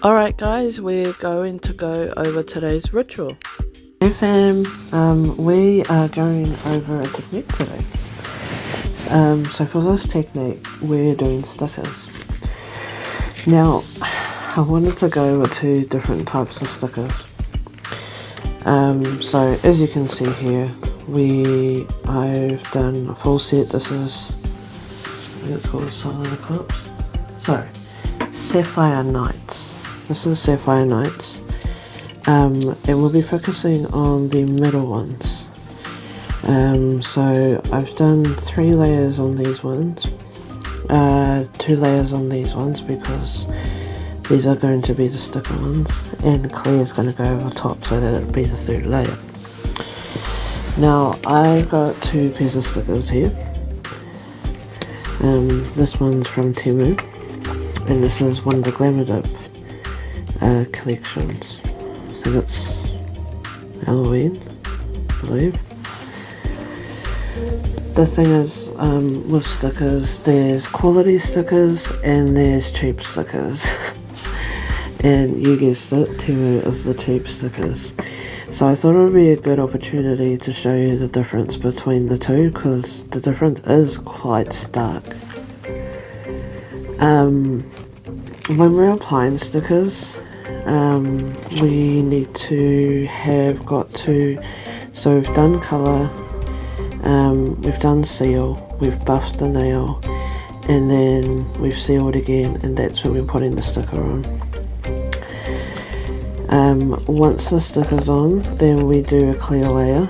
Alright guys, we're going to go over today's ritual. Hey fam, we are going over a technique today. So for this technique, we're doing stickers. Now, I wanted to go over two different types of stickers. So as you can see here, I've done a full set. This is, I think it's called Solid Eclipse. Sorry, Sapphire Nights. This is Sapphire Nights. And we'll be focusing on the middle ones. So I've done 3 layers on these ones, 2 layers on these ones because these are going to be the sticker ones, and clear is going to go over top so that it'll be the 3rd layer. Now I've got 2 pairs of stickers here. This one's from Temu, and this is one of the Glamour Dip collections. I think it's Halloween, I believe. The thing is, with stickers, there's quality stickers and there's cheap stickers. And you guessed it, Temu is the cheap stickers. So I thought it would be a good opportunity to show you the difference between the two, because the difference is quite stark. When we're applying stickers, we need to have so we've done colour, we've done seal, we've buffed the nail, and then we've sealed again, and that's when we're putting the sticker on. Once the sticker's on, then we do a clear layer,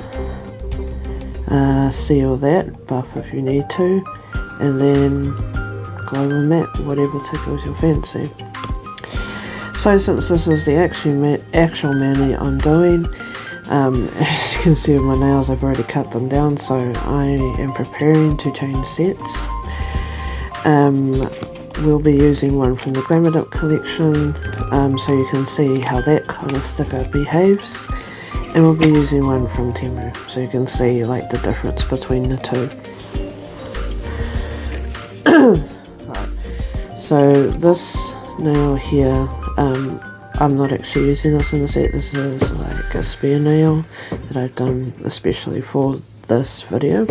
seal that, buff if you need to, and then global matte, whatever tickles your fancy. So since this is the actual mani I'm doing, as you can see with my nails, I've already cut them down, so I am preparing to change sets. We'll be using one from the Glamour Dip collection, so you can see how that kind of sticker behaves, and we'll be using one from Temu, so you can see like the difference between the two. Right. So this nail here, I'm not actually using this in the set. This is like a spare nail that I've done especially for this video.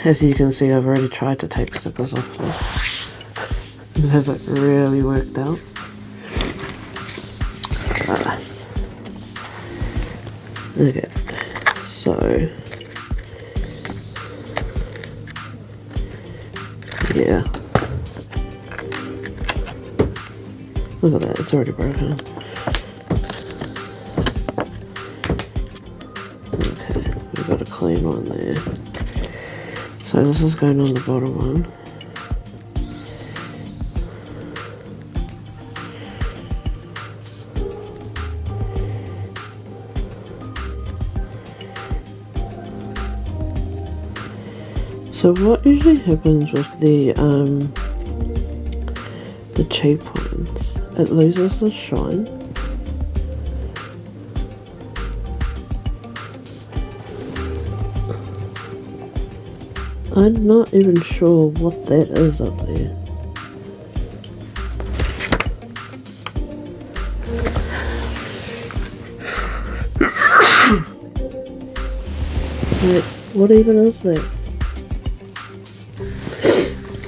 As you can see, I've already tried to take stickers off this. It hasn't really worked out. Okay, so yeah. Look at that, it's already broken. Okay, we've got a clean one there. So this is going on the bottom one. So what usually happens with the cheap ones, it loses the shine. I'm not even sure what that is up there. Wait, what even is that?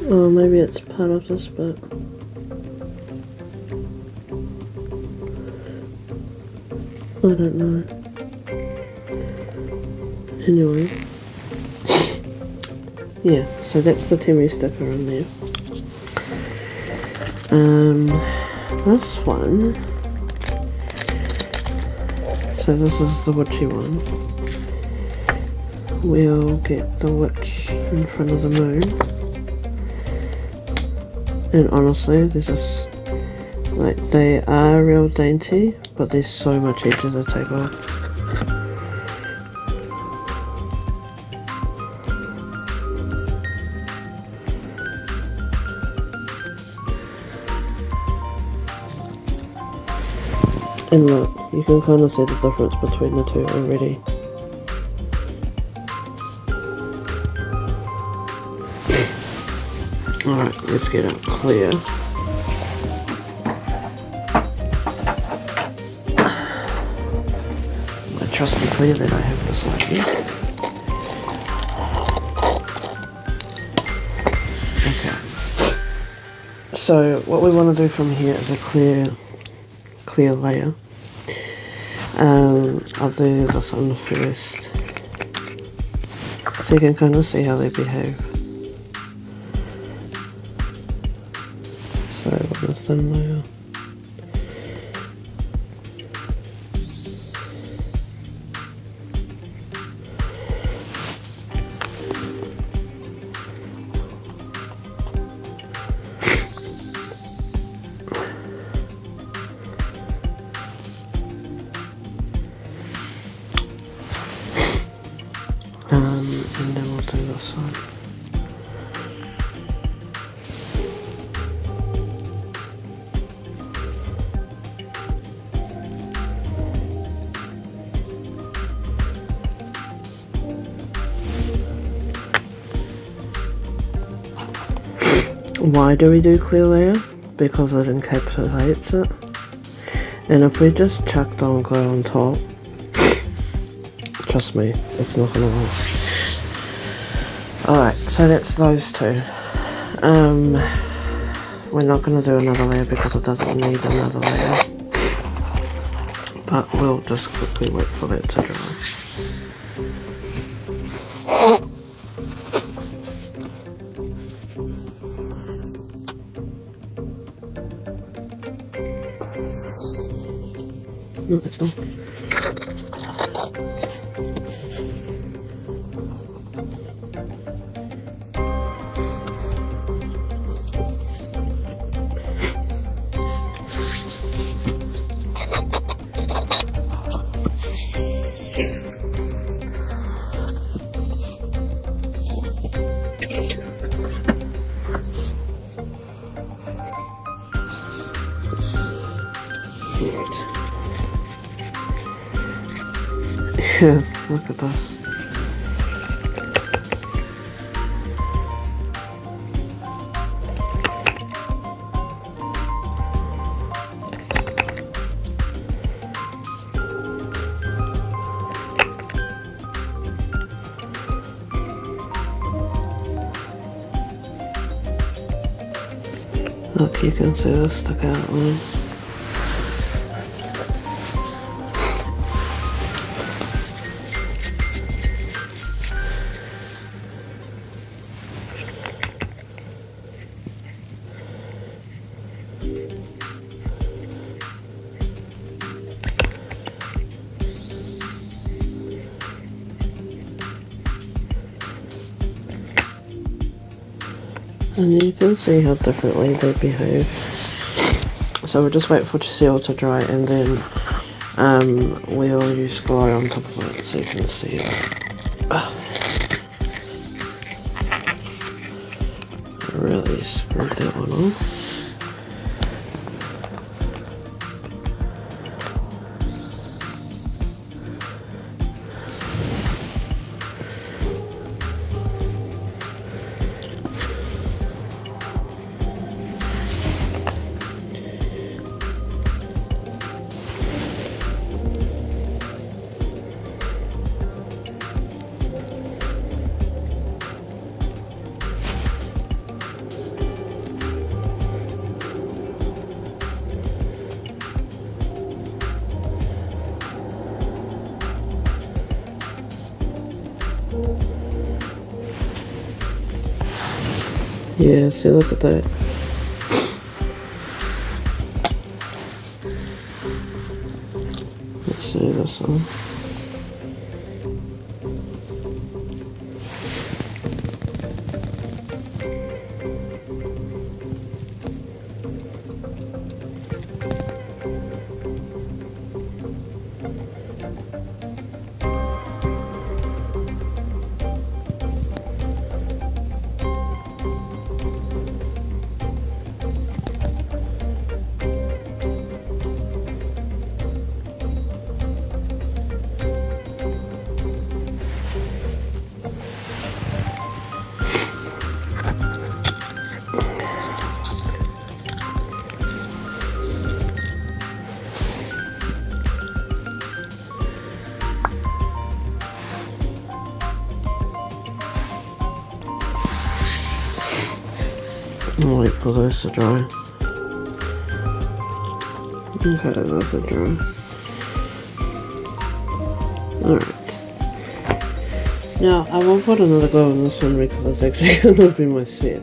Oh, maybe it's part of this bit. I don't know. Anyway. Yeah, so that's the Temu sticker on there. This one, so this is the Witchy one. We'll get the witch in front of the moon. And honestly, they're just, like, they are real dainty, but they're so much easier to take off. And look, you can kind of see the difference between the two already. Alright, let's get it clear. trust me clear that I have beside me. Okay. So what we want to do from here is a clear layer. I'll do this one first, so you can kind of see how they behave. So with a thin layer. And then we'll do this one. Why do we do clear layer? Because it encapsulates it. And if we just chucked on glue on top, trust me, it's not gonna work. Alright, so that's those two. We're not gonna do another layer because it doesn't need another layer. But we'll just quickly wait for that to dry. No, it's not. Yeah, look at this. Look, you can see the stuck out line. And you can see how differently they behave. So we'll just wait for the seal to dry, and then we'll use glue on top of it so you can see that. Really screwed that one off. Yeah, see, look at that. Let's do this one. for those to dry. Okay, those are dry. Alright. Now, I will put another glue on this one because it's actually going to be my set.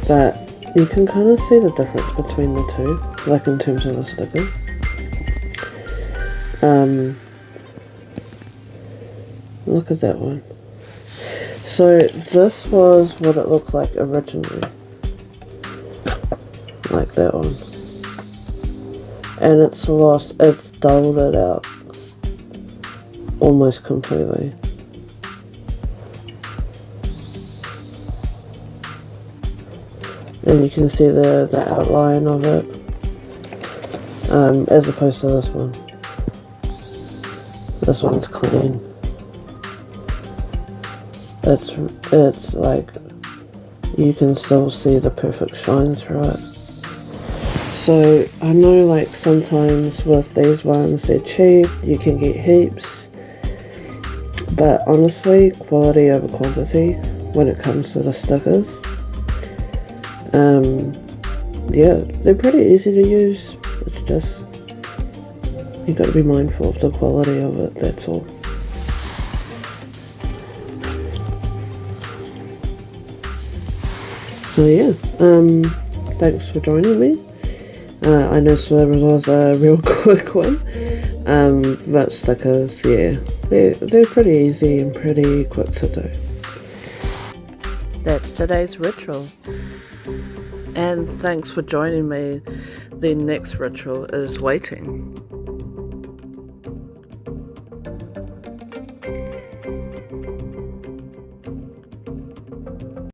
But you can kind of see the difference between the two, like in terms of the stickers. Look at that one. So this was what it looked like originally. Like that one. And it's dulled it out almost completely. And you can see the outline of it, as opposed to this one. This one's clean. It's like, you can still see the perfect shine through it. So I know like sometimes with these ones they're cheap, you can get heaps, but honestly quality over quantity when it comes to the stickers. Yeah, they're pretty easy to use. It's just, you've got to be mindful of the quality of it, that's all. So yeah, thanks for joining me. I know Slimmers was a real quick one, but stickers, yeah, they're pretty easy and pretty quick to do. That's today's ritual. And thanks for joining me. The next ritual is waiting.